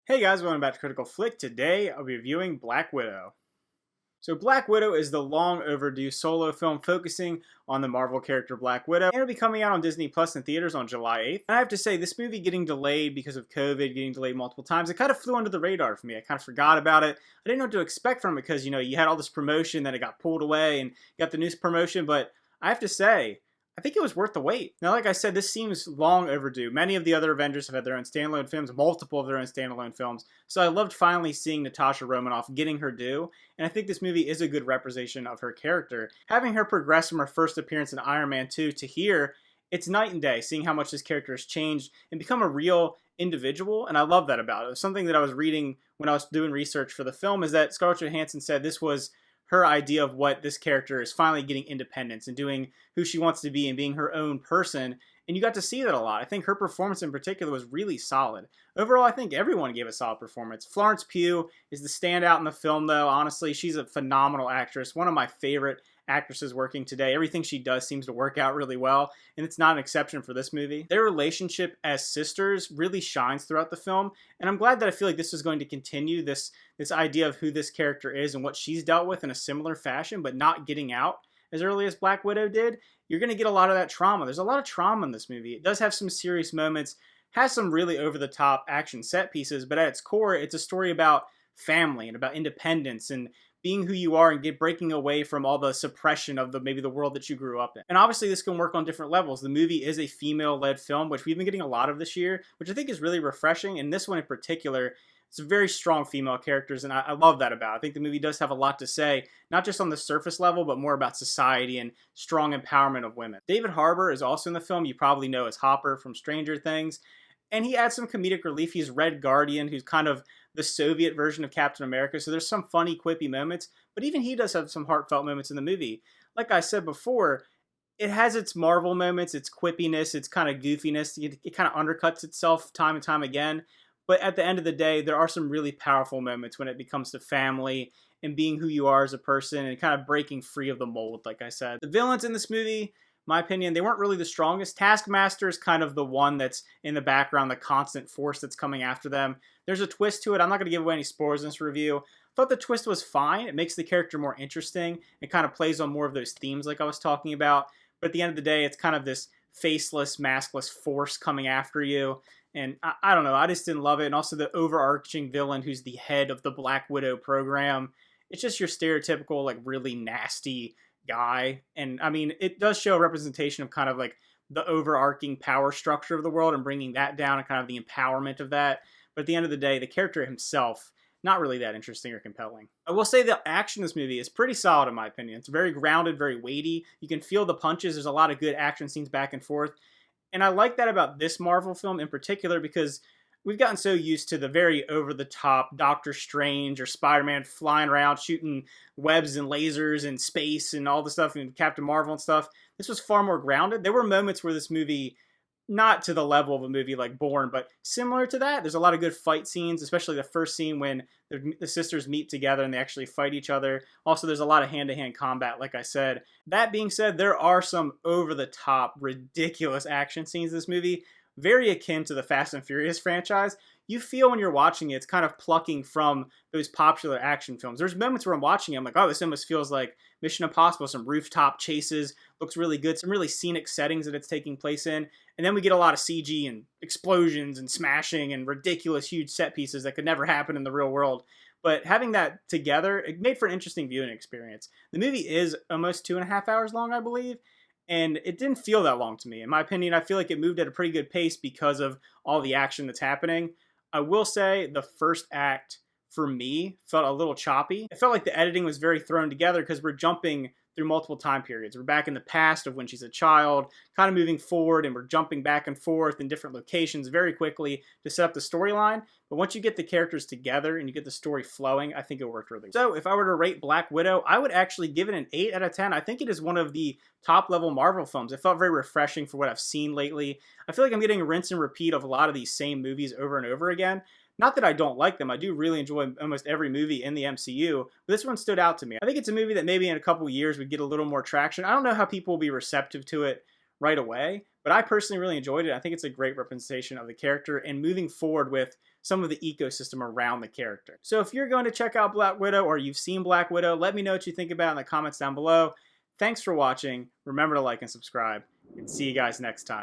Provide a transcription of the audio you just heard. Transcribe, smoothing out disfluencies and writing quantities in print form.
Hey guys, welcome back to Critical Flick. Today I'll be reviewing Black Widow. So Black Widow is the long overdue solo film focusing on the Marvel character Black Widow, and it'll be coming out on Disney Plus in theaters on July 8th. And I have to say, this movie getting delayed because of COVID, getting delayed multiple times, it kind of flew under the radar for me. I kind of forgot about it. I didn't know what to expect from it because, you had all this promotion, then it got pulled away, and you got the news promotion, but I have to say, I think it was worth the wait. Now, like I said, this seems long overdue. Many of the other Avengers have had their own standalone films, multiple of their own standalone films. So I loved finally seeing Natasha Romanoff getting her due, and I think this movie is a good representation of her character. Having her progress from her first appearance in Iron Man 2 to here, it's night and day, seeing how much this character has changed and become a real individual, and I love that about it. It was something that I was reading when I was doing research for the film, is that Scarlett Johansson said this was her idea of what this character is finally getting independence and doing who she wants to be and being her own person. And you got to see that a lot. I think her performance in particular was really solid. Overall, I think everyone gave a solid performance. Florence Pugh is the standout in the film, though. Honestly, she's a phenomenal actress. One of my favorite actresses working today. Everything she does seems to work out really well, and it's not an exception for this movie. Their relationship as sisters really shines throughout the film, and I'm glad that I feel like this is going to continue this idea of who this character is and what she's dealt with in a similar fashion, but not getting out as early as Black Widow did. You're going to get a lot of that trauma. There's a lot of trauma in this movie. It does have some serious moments, has some really over-the-top action set pieces, but at its core, it's a story about family and about independence and being who you are and breaking away from all the suppression of maybe the world that you grew up in. And obviously this can work on different levels. The movie is a female-led film, which we've been getting a lot of this year, which I think is really refreshing. And this one in particular, it's very strong female characters, and I love that about it. I think the movie does have a lot to say, not just on the surface level, but more about society and strong empowerment of women. David Harbour is also in the film. You probably know as Hopper from Stranger Things. And he adds some comedic relief. He's Red Guardian, who's kind of the Soviet version of Captain America. So there's some funny, quippy moments. But even he does have some heartfelt moments in the movie. Like I said before, it has its Marvel moments, its quippiness, its kind of goofiness. It kind of undercuts itself time and time again. But at the end of the day, there are some really powerful moments when it becomes to family and being who you are as a person and kind of breaking free of the mold, like I said. The villains in this movie, my opinion, they weren't really the strongest. Taskmaster is kind of the one that's in the background, the constant force that's coming after them. There's a twist to it. I'm not going to give away any spoilers in this review. I thought the twist was fine. It makes the character more interesting. It kind of plays on more of those themes like I was talking about. But at the end of the day, it's kind of this faceless, maskless force coming after you. And I don't know, I just didn't love it. And also the overarching villain who's the head of the Black Widow program. It's just your stereotypical, like, really nasty guy. And I mean, it does show a representation of kind of like the overarching power structure of the world and bringing that down and kind of the empowerment of that. But at the end of the day, the character himself, not really that interesting or compelling. I will say the action in this movie is pretty solid in my opinion. It's very grounded, very weighty. You can feel the punches. There's a lot of good action scenes back and forth. And I like that about this Marvel film in particular because we've gotten so used to the very over-the-top Doctor Strange or Spider-Man flying around shooting webs and lasers and space and all the stuff and Captain Marvel and stuff. This was far more grounded. There were moments where this movie, not to the level of a movie like Bourne, but similar to that. There's a lot of good fight scenes, especially the first scene when the sisters meet together and they actually fight each other. Also, there's a lot of hand-to-hand combat, like I said. That being said, there are some over-the-top, ridiculous action scenes in this movie, very akin to the Fast and Furious franchise. You feel when you're watching it, it's kind of plucking from those popular action films. There's moments where I'm watching it, I'm like, oh, this almost feels like Mission Impossible. Some rooftop chases, looks really good. Some really scenic settings that it's taking place in. And then we get a lot of CG and explosions and smashing and ridiculous huge set pieces that could never happen in the real world. But having that together, it made for an interesting viewing experience. The movie is almost 2.5 hours long, I believe. And it didn't feel that long to me. In my opinion, I feel like it moved at a pretty good pace because of all the action that's happening. I will say the first act, for me, felt a little choppy. It felt like the editing was very thrown together because we're jumping through multiple time periods. We're back in the past of when she's a child, kind of moving forward, and we're jumping back and forth in different locations very quickly to set up the storyline. But once you get the characters together and you get the story flowing, I think it worked really well. So if I were to rate Black Widow, I would actually give it an 8 out of 10. I think it is one of the top-level Marvel films. It felt very refreshing for what I've seen lately. I feel like I'm getting a rinse and repeat of a lot of these same movies over and over again. Not that I don't like them. I do really enjoy almost every movie in the MCU, but this one stood out to me. I think it's a movie that maybe in a couple years would get a little more traction. I don't know how people will be receptive to it right away, but I personally really enjoyed it. I think it's a great representation of the character, and moving forward with some of the ecosystem around the character. So if you're going to check out Black Widow or you've seen Black Widow, let me know what you think about it in the comments down below. Thanks for watching. Remember to like and subscribe, and see you guys next time.